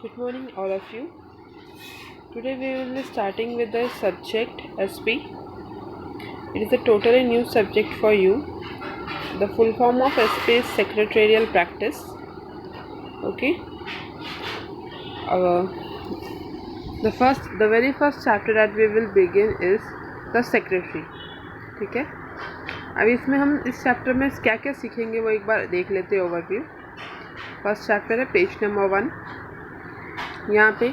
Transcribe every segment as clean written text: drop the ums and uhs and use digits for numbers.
Good morning, all of you. Today we will be starting with the subject SP. It is a totally new subject for you. The full form of SP is secretarial practice. Okay. Uh, the very first chapter that we will begin is the secretary. ठीक है. अब इसमें हम इस chapter में क्या क्या सीखेंगे वो एक बार देख लेते हैं ओवरव्यू. फर्स्ट चैप्टर है पेज नंबर 1. यहाँ पे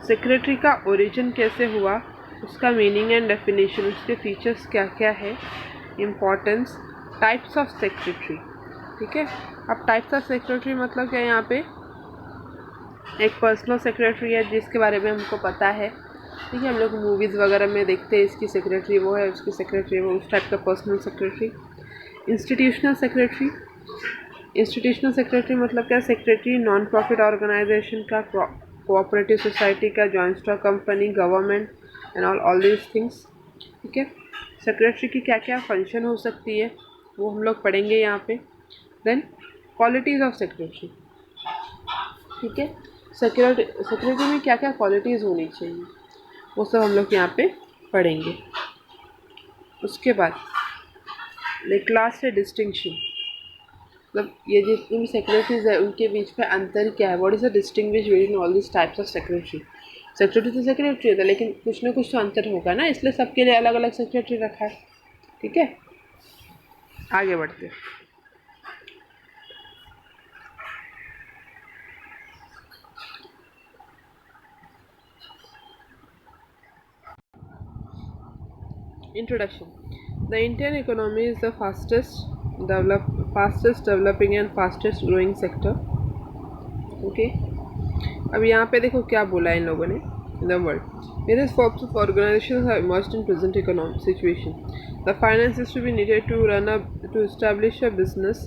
सेक्रेटरी का ओरिजिन कैसे हुआ, उसका मीनिंग एंड डेफिनेशन, उसके फीचर्स क्या क्या है, इम्पोर्टेंस, टाइप्स ऑफ सेक्रेटरी. ठीक है. अब टाइप्स ऑफ सेक्रेटरी मतलब क्या है, यहाँ पे एक पर्सनल सेक्रेटरी है जिसके बारे में हमको पता है. ठीक है. हम लोग मूवीज़ वगैरह में देखते हैं इसकी सेक्रेटरी वो है, उसकी सेक्रेटरी वो, उस टाइप का personal secretary. Institutional secretary. Institutional secretary मतलब क्या, सेक्रेटरी नॉन प्रॉफिट ऑर्गेनाइजेशन का, कोऑपरेटिव सोसाइटी का, joint stock company, government and all these things. ठीक है. सेक्रेटरी की क्या क्या फंक्शन हो सकती है वो हम लोग पढ़ेंगे यहाँ पे. Then qualities of secretary. ठीक है. सेक्रेटरी में क्या क्या क्वालिटीज़ होनी चाहिए वो सब हम लोग यहाँ पे पढ़ेंगे. उसके बाद क्लास से डिस्टिंक्शन, मतलब ये जितनी भी सेक्रेटरीज है उनके बीच में अंतर क्या है, what is the distinguish between all this types of secretary. Secretary तो सेक्रेटरी होता है लेकिन कुछ ना कुछ तो अंतर होगा ना, इसलिए सबके लिए अलग अलग सेक्रेटरी रखा है. ठीक है. आगे बढ़ते हैं. Introduction. The Indian economy is the fastest developing and fastest growing sector. Okay. अब यहाँ पे देखो क्या बोला है इन लोगों ने. In the world, various forms of organizations have emerged in present economic situation. The finances to be needed to establish a business,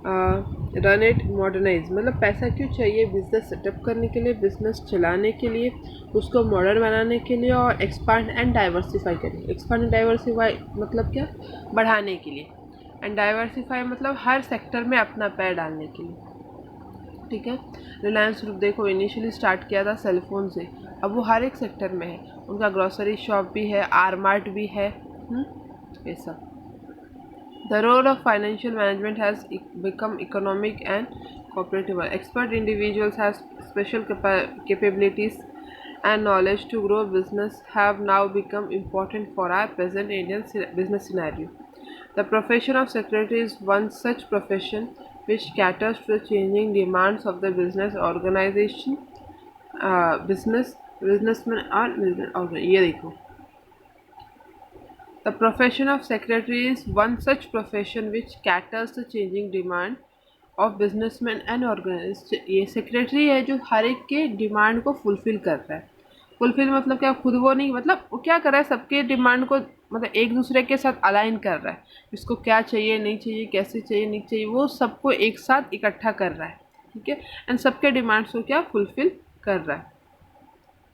run it, modernize. मतलब पैसा क्यों चाहिए, बिजनेस सेटअप करने के लिए, बिजनेस चलाने के लिए, उसको मॉडर्न बनाने के लिए, और एक्सपांड एंड डाइवर्सिफाई करने. एक्सपांड एंड डाइवर्सिफाई मतलब क्या, बढ़ाने के लिए. एंड डाइवर्सिफाई मतलब हर सेक्टर में अपना पैर डालने के लिए. ठीक है. रिलायंस ग्रुप देखो इनिशियली स्टार्ट किया था सेलफोन से, अब वो हर एक सेक्टर में है. उनका ग्रॉसरी शॉप भी है, आर मार्ट भी है, ये सब. The role of financial management has become economic and cooperative. Expert individuals have special capabilities and knowledge to grow business have now become important for our present Indian business scenario. The profession of secretary is one such profession which caters to the changing demands of the business organization, businessman और business. ये देखो, the profession of secretary is one such profession which caters to changing demand of businessmen and organization. ये secretary है जो हर एक के demand को fulfil कर रहा है. फुलफिल मतलब क्या, खुद वो नहीं, मतलब वो क्या कर रहा है, सबके डिमांड को मतलब एक दूसरे के साथ अलाइन कर रहा है. इसको क्या चाहिए, नहीं चाहिए, कैसे चाहिए, नहीं चाहिए, वो सबको एक साथ इकट्ठा कर रहा है. ठीक है. एंड सबके डिमांड्स को क्या, फुलफिल कर रहा है.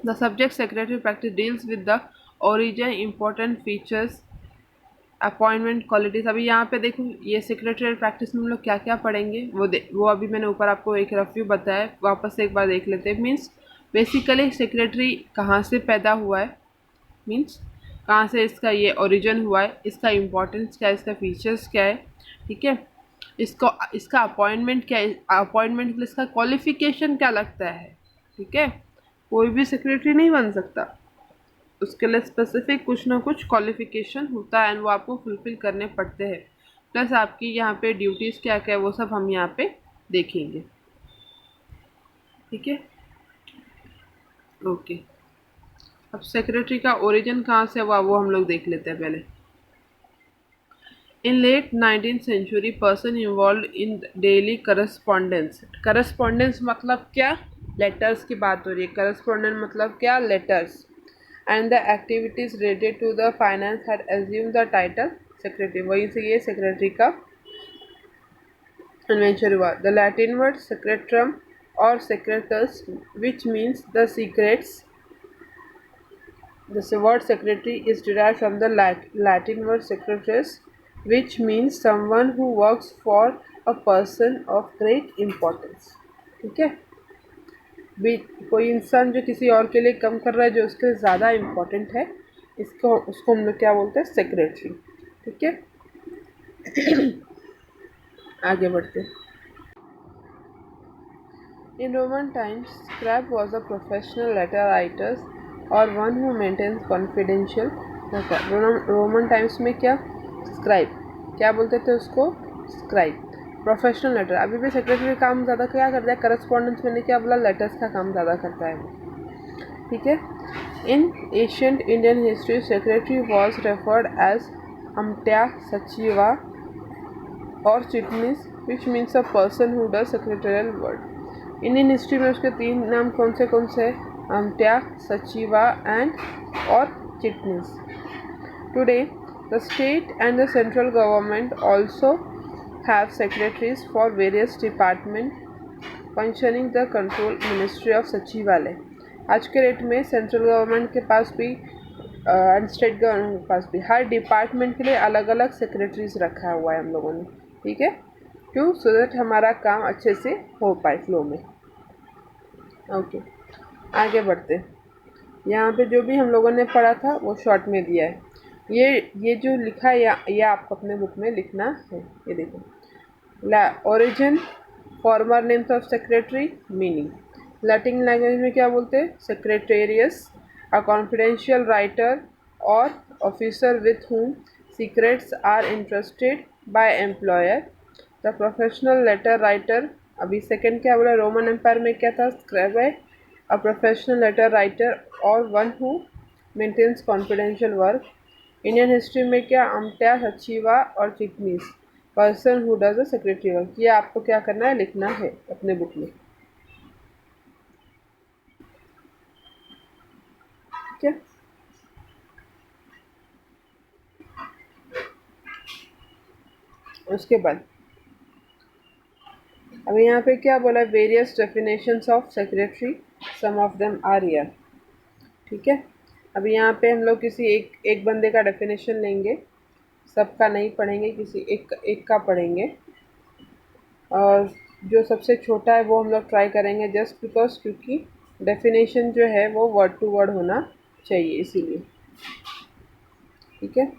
The subject secretary practice deals with the origin, important features, appointment, qualities. अभी यहाँ पे देखो ये सेक्रेटरियल प्रैक्टिस में हम लोग क्या क्या पढ़ेंगे वो अभी मैंने ऊपर आपको एक रिव्यू बताया, वापस से एक बार देख लेते हैं. मीन्स बेसिकली सेक्रेटरी कहाँ से पैदा हुआ है, मीन्स कहाँ से इसका ये ओरिजिन हुआ है, इसका इम्पोर्टेंस क्या है, इसका फीचर्स क्या है. ठीक है. इसका अपॉइंटमेंट क्या है, अपॉइंटमेंट के लिए इसका क्वालिफिकेशन क्या लगता है. ठीक है. कोई भी सेक्रेटरी नहीं बन सकता, उसके लिए स्पेसिफिक कुछ ना कुछ क्वालिफिकेशन होता है एंड वो आपको फुलफ़िल करने पड़ते हैं. प्लस आपकी यहाँ पे ड्यूटीज़ क्या क्या है वो सब हम यहाँ पे देखेंगे. ठीक है. ओके. अब सेक्रेटरी का ओरिजिन कहाँ से हुआ वो हम लोग देख लेते हैं पहले. In late 19th century, person involve in daily correspondence. Correspondence मतलब क्या, लेटर्स की बात हो रही है. करस्पॉन्डेंट मतलब क्या, letters. And the activities related to the finance had assumed the title secretary. वहीं से ये secretary का invention हुआ. The Latin word secretrum or secretus, which means the secrets. The word secretary is derived from the Latin word secretus, which means someone who works for a person of great importance. ठीक है. भी कोई इंसान जो किसी और के लिए कम कर रहा है जो उसके लिए ज़्यादा इम्पोर्टेंट है, इसको उसको हम लोग क्या बोलते हैं, सेक्रेटरी। ठीक है, आगे बढ़ते। In Roman times, scribe was a professional letter writer or one who maintains confidential record. Roman times में क्या, स्क्राइब, क्या बोलते थे उसको, स्क्राइब, प्रोफेशनल लेटर। अभी भी सेक्रेटरी काम ज़्यादा क्या करता है, करस्पॉन्डेंस, मैंने क्या बोला, लेटर्स का काम ज़्यादा करता है वो। ठीक है, in ancient Indian history secretary was referred as amatya सचिवा और chitnis which means a person who does secretarial work. Indian history में उसके तीन नाम कौन से हैं, अमट्या, सचिवा एंड और Chitnis. Today the state and the central government also have secretaries for various department functioning the control ministry of सचिवालय। आज के डेट में सेंट्रल गवर्नमेंट के पास भी एंड स्टेट गवर्नमेंट के पास भी हर डिपार्टमेंट के लिए अलग अलग सेक्रेटरीज रखा हुआ है हम लोगों ने। ठीक है, क्यों, सो दैट हमारा काम अच्छे से हो पाए फ्लो में। ओके, आगे बढ़ते। यहाँ पे जो भी हम लोगों ने पढ़ा था वो शॉर्ट में दिया है। ये जो लिखा है ये आपको अपने बुक में लिखना है। ये देखो, origin, former names of secretary, meaning. Latin language में क्या बोलते हैं, सेक्रेटेरियस, अ कॉन्फिडेंशियल राइटर और officer with whom secrets are entrusted by employer। The professional letter writer, अभी सेकंड क्या बोला, रोमन एम्पायर में क्या था, स्क्राइब है, अ प्रोफेशनल लेटर राइटर और one who maintains confidential work. Indian history में क्या, अमट्या, सचिवा और चिटनीस, person who does a secretary work. ये आपको क्या करना है, लिखना है अपने बुक में। ठीक है, उसके बाद अभी यहाँ पे क्या बोला, various definitions of secretary, some of them are here. ठीक है, अभी यहाँ पे हम लोग किसी एक बंदे का डेफिनेशन लेंगे, सबका नहीं पढ़ेंगे, किसी एक का पढ़ेंगे, और जो सबसे छोटा है वो हम लोग ट्राई करेंगे, जस्ट बिकॉज क्योंकि डेफिनेशन जो है वो वर्ड टू वर्ड होना चाहिए, इसीलिए। ठीक है,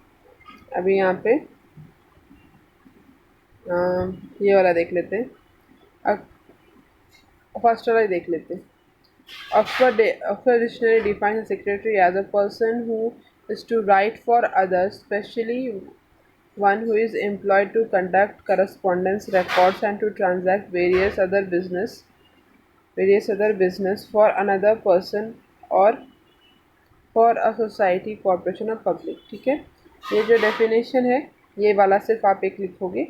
अभी यहाँ पे ये वाला देख लेते हैं, फर्स्ट वाला ही देख लेते हैं। Oxford Dictionary defines a secretary as a person who is to write for others, especially one who is employed to conduct correspondence records and to transact various other business for another person or for a society, corporation or public। ठीक है, ये जो definition है ये वाला सिर्फ आप एक लिखोगे,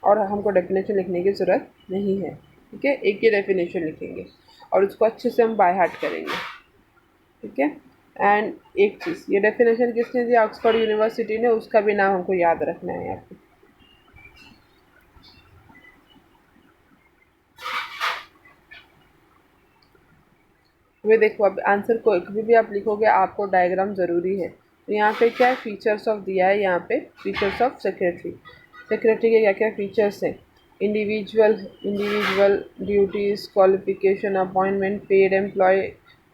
और हमको डेफिनेशन लिखने की ज़रूरत नहीं है। ठीक है, एक ही डेफिनेशन लिखेंगे और उसको अच्छे से हम बाय हार्ट करेंगे। ठीक है, एंड एक चीज़, ये डेफिनेशन किसने दिया, ऑक्सफोर्ड यूनिवर्सिटी ने, उसका भी नाम हमको याद रखना है यहाँ पे। वे देखो, अब आंसर को कभी भी आप लिखोगे आपको डायग्राम ज़रूरी है। तो यहाँ पे क्या है, फीचर्स ऑफ दिया है, यहाँ पे फीचर्स ऑफ सेक्रेटरी। सेक्रेटरी के क्या क्या फीचर्स हैं, individual duties, qualification, appointment, paid employ,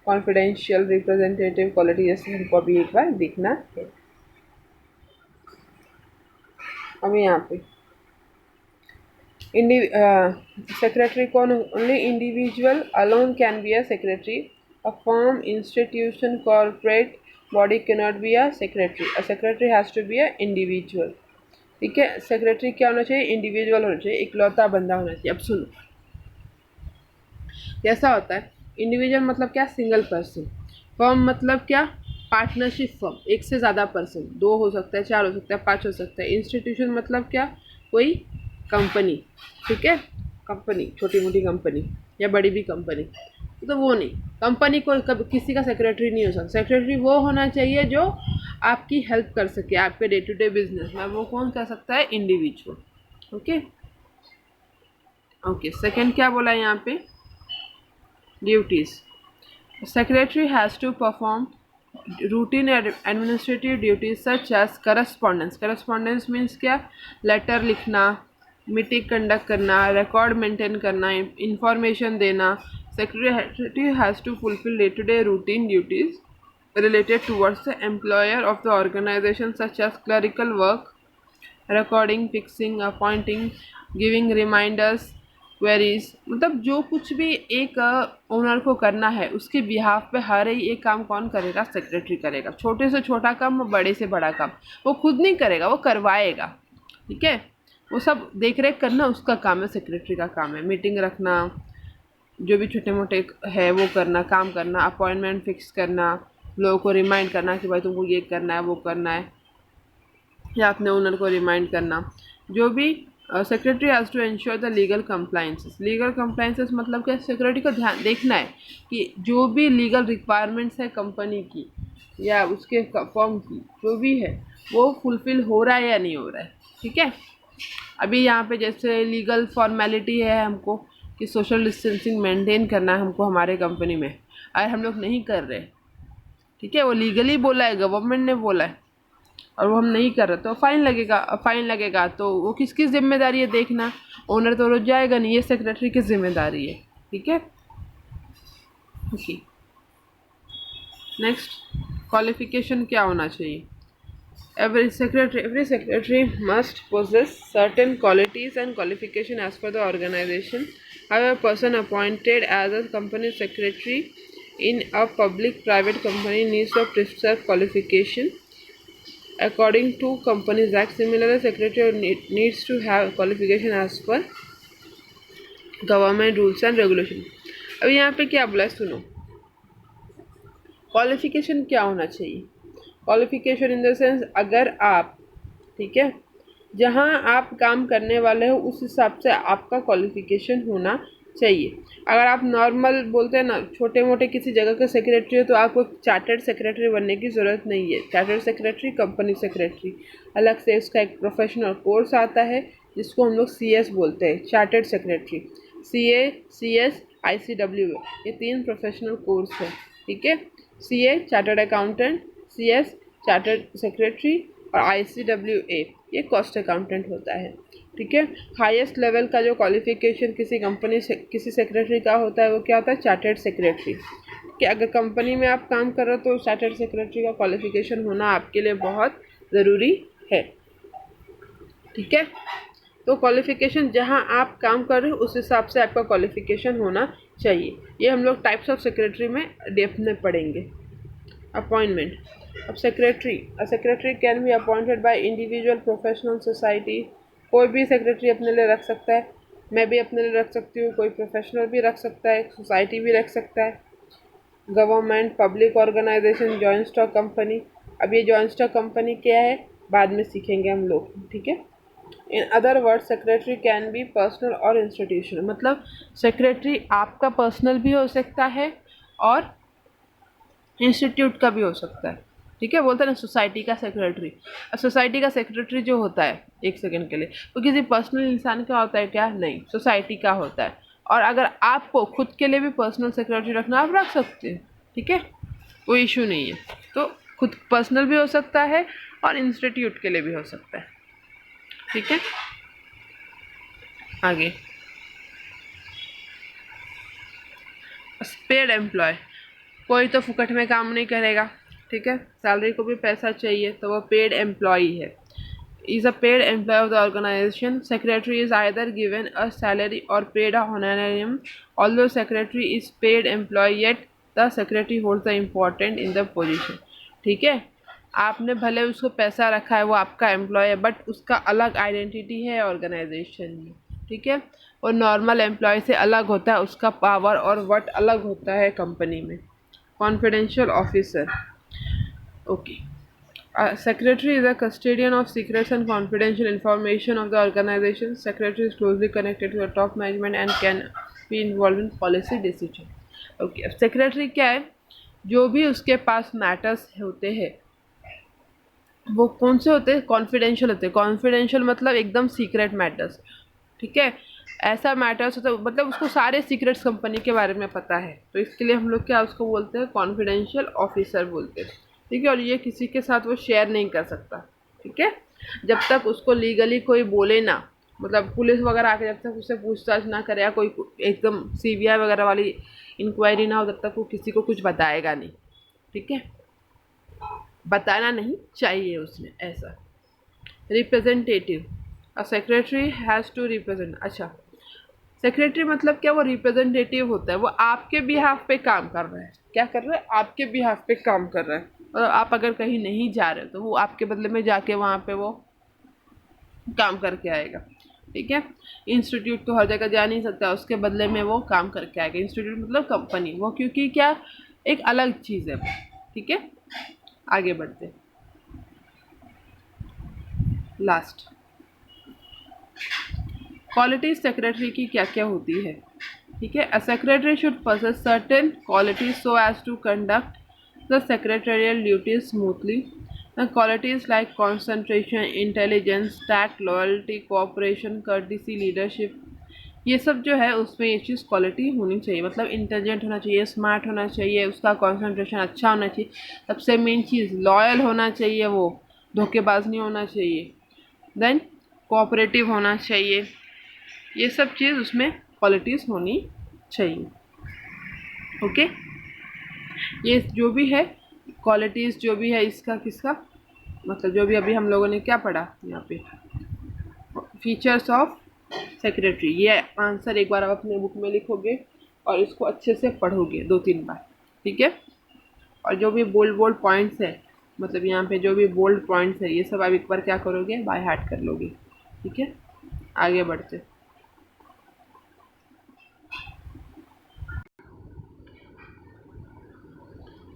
confidential, representative quality, जैसे हमको अभी एक बार देखना है। अभी यहाँ पे सेक्रेटरी कौन, only individual alone can be a secretary, a firm, institution, corporate body can not be a secretary, a secretary has to be a individual. ठीक है, सेक्रेटरी क्या होना चाहिए, इंडिविजुअल होना चाहिए, इकलौता बंदा होना चाहिए। अब सुनो, कैसा होता है, इंडिविजुअल मतलब क्या, सिंगल पर्सन, फर्म मतलब क्या, पार्टनरशिप फर्म, एक से ज़्यादा पर्सन, दो हो सकता है, चार हो सकता है, पाँच हो सकता है। इंस्टीट्यूशन मतलब क्या, कोई कंपनी। ठीक है, कंपनी, छोटी मोटी कंपनी या बड़ी भी कंपनी, तो वो नहीं, कंपनी को कभी किसी का सेक्रेटरी नहीं हो सकता। सेक्रेटरी वो होना चाहिए जो आपकी हेल्प कर सके आपके डे टू डे बिजनेस में, वो कौन कर सकता है, इंडिविजुअल। ओके ओके, सेकंड क्या बोला यहाँ पे, duties. Secretary has to perform routine administrative duties such as correspondence। correspondence means क्या, लेटर लिखना, मीटिंग कंडक्ट करना, रिकॉर्ड मेंटेन करना, इंफॉर्मेशन देना। Secretary has to fulfil day to day routine duties related towards the employer of the organization such as clerical work, recording, fixing, appointing, giving reminders, queries। मतलब जो कुछ भी एक owner को करना है उसके बिहाफ पे हर ही एक काम कौन करेगा? सेक्रेटरी करेगा। छोटे से छोटा काम, बड़े से बड़ा काम वो खुद नहीं करेगा, वो करवाएगा। ठीक है, वो सब देख रेख करना उसका काम है, सेक्रेटरी का काम है। मीटिंग रखना, जो भी छोटे मोटे है वो करना, काम करना, अपॉइंटमेंट फिक्स करना, लोगों को रिमाइंड करना कि भाई तुमको ये करना है वो करना है, या अपने ओनर को रिमाइंड करना। जो भी secretary has to ensure the legal compliances. Legal compliances मतलब क्या? सेक्रेटरी को ध्यान देखना है कि जो भी लीगल रिक्वायरमेंट्स है कंपनी की या उसके फॉर्म की जो भी है वो फुलफ़िल हो रहा है या नहीं हो रहा है। ठीक है, अभी यहाँ पे जैसे लीगल फॉर्मेलिटी है हमको कि सोशल डिस्टेंसिंग मेंटेन करना है हमको हमारे कंपनी में, अगर हम लोग नहीं कर रहे, ठीक है, वो लीगली बोला है, गवर्नमेंट ने बोला है और वो हम नहीं कर रहे तो फाइन लगेगा। फाइन लगेगा तो वो किसकी जिम्मेदारी है देखना? ओनर तो रोज जाएगा नहीं, ये सेक्रेटरी की जिम्मेदारी है। ठीक है, ओके। नेक्स्ट, क्वालिफिकेशन क्या होना चाहिए? Every secretary must possess certain qualities and qualification as per the organization. However, a person appointed as a company secretary in a public-private company needs to prescribe qualification according to Companies Act. Similarly, secretary needs to have qualification as per government rules and regulation. अब यहाँ पे क्या बोला है सुनो, qualification क्या होना चाहिए? क्वालिफिकेशन इन द सेंस, अगर आप, ठीक है, जहाँ आप काम करने वाले हो उस हिसाब से आपका क्वालिफिकेशन होना चाहिए। अगर आप नॉर्मल बोलते हैं ना, छोटे मोटे किसी जगह के सेक्रेटरी हो तो आपको चार्टर्ड सेक्रेटरी बनने की ज़रूरत नहीं है। चार्टर्ड सेक्रेटरी, कंपनी सेक्रेटरी, अलग से इसका एक प्रोफेशनल कोर्स आता है जिसको हम लोग CS बोलते हैं, chartered secretary. CA, CS, ICW, ये 3 प्रोफेशनल कोर्स है। ठीक है, CA chartered accountant, CS chartered secretary और ICWA ये कॉस्ट अकाउंटेंट होता है। ठीक है, हाईएस्ट लेवल का जो क्वालिफिकेशन किसी कंपनी से किसी सेक्रेटरी का होता है वो क्या होता है? Chartered secretary. कि अगर कंपनी में आप काम कर रहे हो तो चार्टर्ड सेक्रेटरी का क्वालिफिकेशन होना आपके लिए बहुत ज़रूरी है। ठीक है, तो क्वालिफिकेशन जहां आप काम कर रहे हो उस हिसाब से आपका क्वालिफिकेशन होना चाहिए। ये हम लोग टाइप्स ऑफ सेक्रेटरी में डेप्थ में पढ़ेंगे। अपॉइंटमेंट, अब secretary can be appointed by individual, professional, society. कोई भी सेक्रेटरी अपने लिए रख सकता है, मैं भी अपने लिए रख सकती हूँ, कोई प्रोफेशनल भी रख सकता है, सोसाइटी भी रख सकता है, government, public organisation, joint stock company. अब ये जॉइंट स्टॉक कंपनी क्या है बाद में सीखेंगे हम लोग। ठीक है, in other word secretary can be personal और इंस्टीट्यूशनल। मतलब सेक्रेटरी आपका पर्सनल भी हो सकता है और इंस्टीट्यूट का भी हो सकता है। ठीक है, बोलते हैं ना सोसाइटी का सेक्रेटरी। अब सोसाइटी का सेक्रेटरी जो होता है, एक सेकंड के लिए, वो किसी पर्सनल इंसान का होता है क्या? नहीं, सोसाइटी का होता है। और अगर आपको खुद के लिए भी पर्सनल सेक्रेटरी रखना, आप रख सकते हैं। ठीक है, कोई इशू नहीं है। तो खुद पर्सनल भी हो सकता है और इंस्टीट्यूट के लिए भी हो सकता है। ठीक है, आगे पेड एम्प्लॉय, कोई तो फुकट में काम नहीं करेगा। ठीक है, सैलरी को भी पैसा चाहिए तो वो पेड एम्प्लॉई है। Is a paid employee of the organisation. Secretary is either given a salary or paid a honorarium. Although secretary is paid employee yet the secretary holds the important in the position. ठीक है, आपने भले उसको पैसा रखा है, वो आपका एम्प्लॉय है, बट उसका अलग आइडेंटिटी है ऑर्गेनाइजेशन में। ठीक है, वो नॉर्मल एम्प्लॉय से अलग होता है, उसका पावर और वर्ट अलग होता है कंपनी में। Confidential officer, okay. Secretary is a custodian of secrets and confidential information of the organization. Secretary is closely connected to the top management and can be involved in policy decision. Okay, अब secretary क्या है? जो भी उसके पास matters होते हैं वो कौन से होते हैं? कॉन्फिडेंशियल होते हैं। कॉन्फिडेंशियल मतलब एकदम सीक्रेट मैटर्स। ठीक है, ऐसा मैटर्स होता है मतलब उसको सारे सीक्रेट्स कंपनी के बारे में पता है, तो इसके लिए हम लोग क्या उसको बोलते हैं? कॉन्फिडेंशियल ऑफिसर बोलते हैं। ठीक है, और ये किसी के साथ वो शेयर नहीं कर सकता। ठीक है, जब तक उसको लीगली कोई बोले ना, मतलब पुलिस वगैरह आके जब तक उससे पूछताछ ना करे या कोई एकदम सीबीआई वगैरह वाली इंक्वायरी ना हो तब तक वो किसी को कुछ बताएगा नहीं, ठीक है, बताना नहीं चाहिए उसने ऐसा। Representative, a secretary has to represent. अच्छा, सेक्रेटरी मतलब क्या, वो रिप्रेजेंटेटिव होता है, वो आपके बिहाफ पे काम कर रहा है। क्या कर रहा है, आपके बिहाफ पे काम कर रहा है। और आप अगर कहीं नहीं जा रहे तो वो आपके बदले में जाके वहाँ पे वो काम करके आएगा, ठीक है। इंस्टीट्यूट तो हर जगह जा नहीं सकता, उसके बदले में वो काम करके आएगा। इंस्टीट्यूट मतलब कंपनी, वो क्योंकि क्या एक अलग चीज़ है, ठीक है। आगे बढ़ते, लास्ट क्वालिटी सेक्रेटरी की क्या क्या होती है, ठीक है। A secretary should possess certain qualities so as to conduct the secretarial duties smoothly. Qualities like concentration, intelligence, tact, loyalty, cooperation, courtesy, leadership, ये सब जो है उसमें ये चीज़ क्वालिटी होनी चाहिए। मतलब इंटेलिजेंट होना चाहिए, स्मार्ट होना चाहिए, उसका कॉन्सेंट्रेशन अच्छा होना चाहिए, सबसे मेन चीज़ लॉयल होना चाहिए, वो धोखेबाज नहीं होना चाहिए, देन कोऑपरेटिव होना चाहिए। ये सब चीज़ उसमें क्वालिटीज़ होनी चाहिए, ओके। ये जो भी है क्वालिटीज़ जो भी है इसका किसका मतलब जो भी अभी हम लोगों ने क्या पढ़ा यहाँ पे, फीचर्स ऑफ सेक्रेटरी, ये आंसर एक बार आप अपने बुक में लिखोगे और इसको अच्छे से पढ़ोगे 2-3 बार, ठीक है। और जो भी बोल्ड बोल्ड पॉइंट्स है, मतलब यहाँ पे जो भी बोल्ड पॉइंट्स है ये सब आप एक बार क्या करोगे, बाय हार्ट कर लोगे, ठीक है। आगे बढ़ते,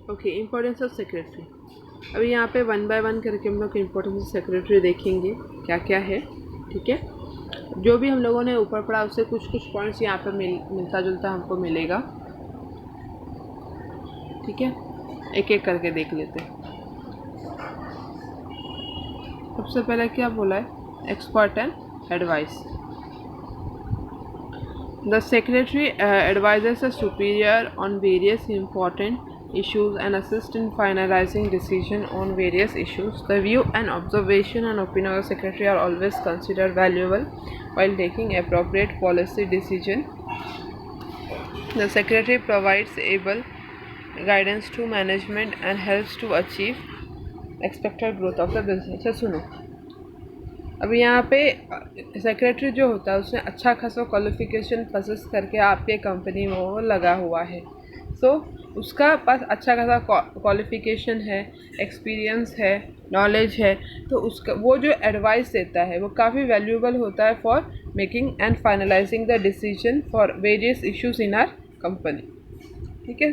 ओके। इम्पोर्टेंस ऑफ सेक्रेटरी, अभी यहाँ पे 1 बाय 1 करके हम लोग इम्पोर्टेंस ऑफ सेक्रेटरी देखेंगे क्या क्या है, ठीक है। जो भी हम लोगों ने ऊपर पढ़ा उससे कुछ कुछ पॉइंट्स यहाँ पे मिलता जुलता हमको मिलेगा, ठीक है। एक एक करके देख लेते हैं। सबसे पहले क्या बोला है, expert and advice. The secretary advises a superior on various important issues and assist in finalizing decision on various issues. The view and observation and opinion of the secretary are always considered valuable while taking appropriate policy decision. The secretary provides able guidance to management and helps to achieve expected growth of the business. अच्छा सुनो, अभी यहाँ पे secretary जो होता है उसने अच्छा खासा क्वालिफिकेशन प्रोसेस करके आपके कंपनी में वो लगा हुआ है, सो उसका पास अच्छा खासा क्वालिफिकेशन है, एक्सपीरियंस है, नॉलेज है, तो उसका वो जो एडवाइस देता है वो काफ़ी वैल्यूएबल होता है for making and finalising the decision for various issues in our company, ठीक है।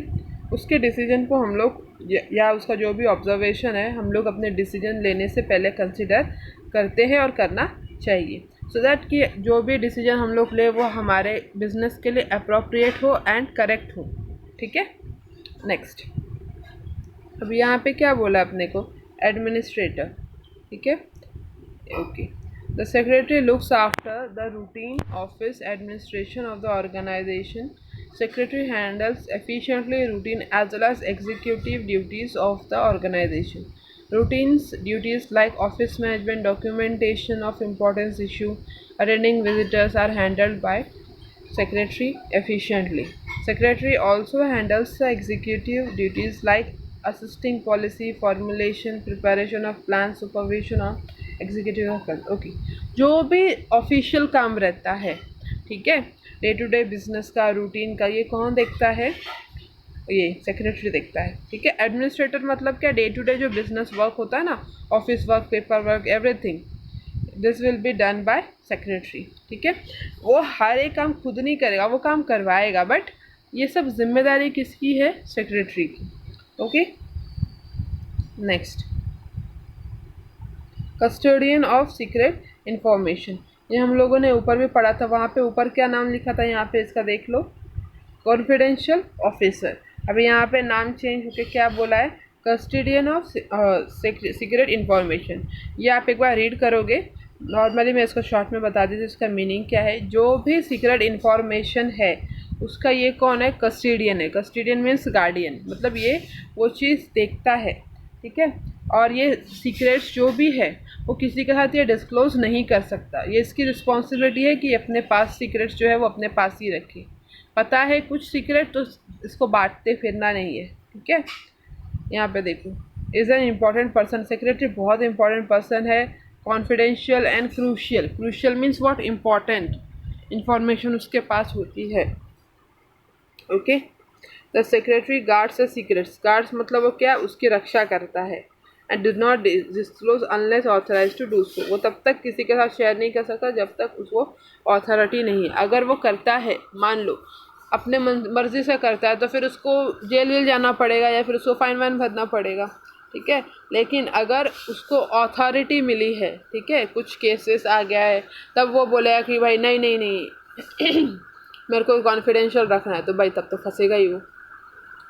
उसके डिसीजन को हम लोग या उसका जो भी ऑब्जर्वेशन है हम लोग अपने डिसीजन लेने से पहले कंसिडर करते हैं और करना चाहिए, सो दैट कि जो भी डिसीजन हम लोग ले वो हमारे बिजनेस के लिए अप्रोप्रिएट हो एंड करेक्ट हो, ठीक है। नेक्स्ट, अब यहाँ पे क्या बोला अपने को, एडमिनिस्ट्रेटर, ठीक है, okay. The secretary looks after the routine office administration of the organisation. Secretary handles efficiently routine as well as executive duties of the organization. Routines duties like office management, documentation of importance issue, attending visitors are handled by secretary efficiently. Secretary also handles the executive duties like assisting policy formulation, preparation of plans, supervision of executive of plans. Okay, जो भी official काम रहता है, ठीक है, day to day business का, routine का, ये कौन देखता है, ये सेक्रेटरी देखता है, ठीक है। एडमिनिस्ट्रेटर मतलब क्या, डे टू डे जो बिजनेस वर्क होता है ना, office work, paper work, everything, this will be done by secretary, ठीक है। वो हर एक काम खुद नहीं करेगा, वो काम करवाएगा, बट ये सब जिम्मेदारी किसकी है, सेक्रेटरी की, okay. Next, custodian of secret information, ये हम लोगों ने ऊपर भी पढ़ा था, वहाँ पे ऊपर क्या नाम लिखा था, यहाँ पे इसका देख लो, कॉन्फिडेंशियल ऑफिसर। अभी यहाँ पे नाम चेंज होकर क्या बोला है, कस्टोडियन ऑफ सीक्रेट इंफॉर्मेशन। ये आप एक बार रीड करोगे, नॉर्मली मैं इसको शॉर्ट में बता देती हूँ इसका मीनिंग क्या है। जो भी सीक्रेट इंफॉर्मेशन है उसका ये कौन है, कस्टोडियन है। कस्टोडियन मीन्स गार्डियन, मतलब ये वो चीज़ देखता है ठीक है। और ये सीक्रेट्स जो भी है वो किसी के साथ ये डिस्क्लोज नहीं कर सकता। ये इसकी रिस्पॉन्सिबिलिटी है कि अपने पास सीक्रेट्स जो है वो अपने पास ही रखे। पता है कुछ सीक्रेट तो इसको बांटते फिरना नहीं है, ठीक है। यहाँ पे देखो, is an important person, secretary बहुत इंपॉर्टेंट पर्सन है। Confidential and crucial, crucial means what, important information उसके पास होती है, okay. The secretary guards the secrets, guards मतलब वो क्या, उसकी रक्षा करता है। And do not disclose unless authorise to do so, वो तब तक किसी के साथ शेयर नहीं कर सकता जब तक उसको ऑथोरिटी नहीं है। अगर वो करता है, मान लो अपने मर्जी से करता है, तो फिर उसको जेल वेल जाना पड़ेगा या फिर उसको फाइन वाइन भरना पड़ेगा, ठीक है। लेकिन अगर उसको ऑथोरिटी मिली है, ठीक है, कुछ केसेस आ गया है, तब वो बोलेगा कि भाई नहीं नहीं नहीं मेरे को कॉन्फिडेंशियल रखना है, तो भाई तब तो फंसेगा ही वो,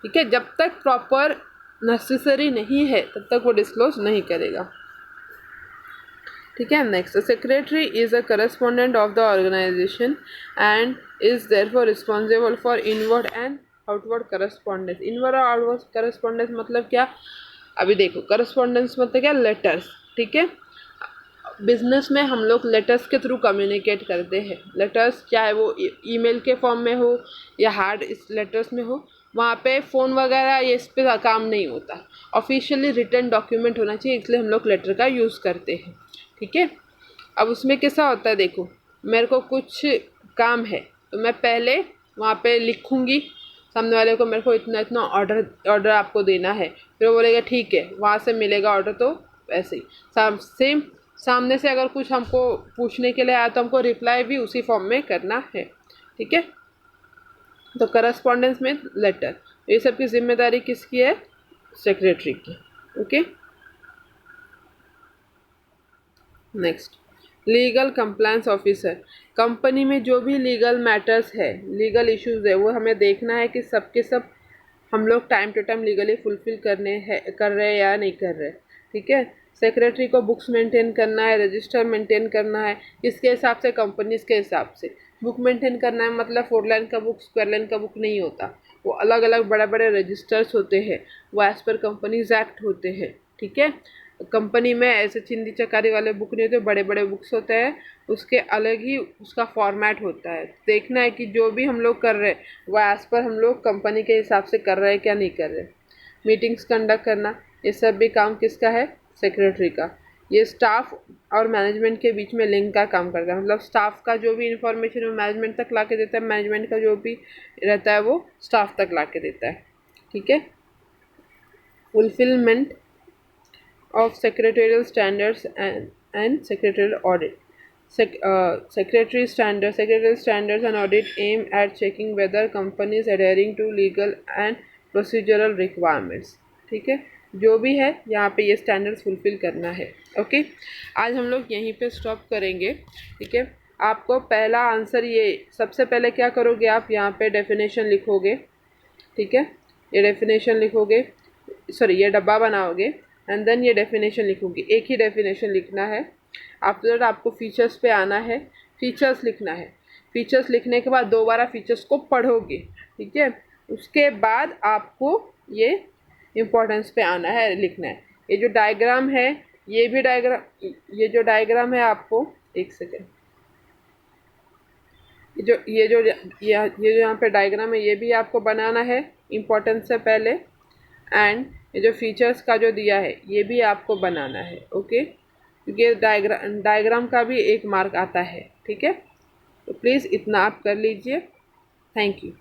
ठीक है। जब तक प्रॉपर नेसेसरी नहीं है तब तक वो डिस्क्लोज नहीं करेगा, ठीक है। Next, secretary is a correspondent of the organisation and is therefore responsible for inward and outward correspondence. Inward और आउटवर्ड करस्पॉन्डेंस मतलब क्या, अभी देखो, करस्पॉन्डेंस मतलब क्या, लेटर्स, ठीक है। बिजनेस में हम लोग लेटर्स के थ्रू कम्युनिकेट करते हैं। लेटर्स चाहे वो ईमेल के फॉर्म में हो या हार्ड लेटर्स में हो, वहाँ पे फ़ोन वगैरह ये इस पे काम नहीं होता। ऑफिशियली रिटन डॉक्यूमेंट होना चाहिए, इसलिए हम लोग लेटर का यूज़ करते हैं, ठीक है। अब उसमें कैसा होता है, देखो मेरे को कुछ काम है तो मैं पहले वहाँ पे लिखूँगी सामने वाले को, मेरे को इतना इतना ऑर्डर आपको देना है, फिर वो बोलेगा ठीक है, वहाँ से मिलेगा ऑर्डर। तो वैसे ही सेम सामने से अगर कुछ हमको पूछने के लिए आया तो हमको रिप्लाई भी उसी फॉर्म में करना है, ठीक है। तो करस्पॉन्डेंस में लेटर, ये सब की जिम्मेदारी किसकी है, सेक्रेटरी की, okay. Next, legal compliance officer, company में जो भी लीगल मैटर्स है, लीगल इश्यूज है, वो हमें देखना है कि सब के सब हम लोग time to time legally fulfil कर रहे हैं या नहीं कर रहे, ठीक है। सेक्रेटरी को बुक्स मेंटेन करना है, रजिस्टर मेंटेन करना है, किसके हिसाब से, कंपनीज के हिसाब से। बुक मेंटेन करना है मतलब 4 लाइन का बुक, स्क्वायर लाइन का बुक नहीं होता, वो अलग अलग बड़े बड़े रजिस्टर्स होते हैं, वो एज़ पर कंपनीज एक्ट होते हैं, ठीक है। कंपनी में ऐसे चिंदी चकारी वाले बुक नहीं होते, बड़े बड़े बुक्स होते हैं, उसके अलग ही उसका फॉर्मेट होता है। देखना है कि जो भी हम लोग कर रहे हैं वो एज़ पर हम लोग कंपनी के हिसाब से कर रहे हैं क्या नहीं कर रहे। मीटिंग्स कंडक्ट करना, ये सब भी काम किसका है, सेक्रेटरी का। ये स्टाफ और मैनेजमेंट के बीच में लिंक का काम करता है, मतलब स्टाफ का जो भी इंफॉर्मेशन वो मैनेजमेंट तक ला के देता है, मैनेजमेंट का जो भी रहता है वो स्टाफ तक ला के देता है, ठीक है। Fulfilment of secretarial standards and secretarial audit. Secretarial standards and audit aim at checking whether companies adhering to legal and procedural requirements. ठीक है, जो भी है यहाँ पे ये स्टैंडर्ड्स फुलफिल करना है, ओके। आज हम लोग यहीं पे स्टॉप करेंगे, ठीक है। आपको पहला आंसर, ये सबसे पहले क्या करोगे आप, यहाँ पे डेफिनेशन लिखोगे, ठीक है। ये डेफिनेशन लिखोगे, सॉरी ये डब्बा बनाओगे एंड देन ये डेफिनेशन लिखूँगी, एक ही डेफिनेशन लिखना है। आफ्टर दैट आपको फीचर्स पे आना है, फीचर्स लिखना है। फीचर्स लिखने के बाद दोबारा फीचर्स को पढ़ोगे, ठीक है। उसके बाद आपको ये इम्पोर्टेंस पे आना है, लिखना है। ये जो डायग्राम है, ये भी डायग्राम, ये जो डायग्राम है आपको, एक सेकेंड, ये जो यहाँ पे डायग्राम है ये भी आपको बनाना है इम्पोर्टेंस से पहले। एंड ये जो फीचर्स का जो दिया है ये भी आपको बनाना है, ओके। क्योंकि डायग्राम का भी एक मार्क आता है, ठीक है। तो प्लीज़ इतना आप कर लीजिए, थैंक यू।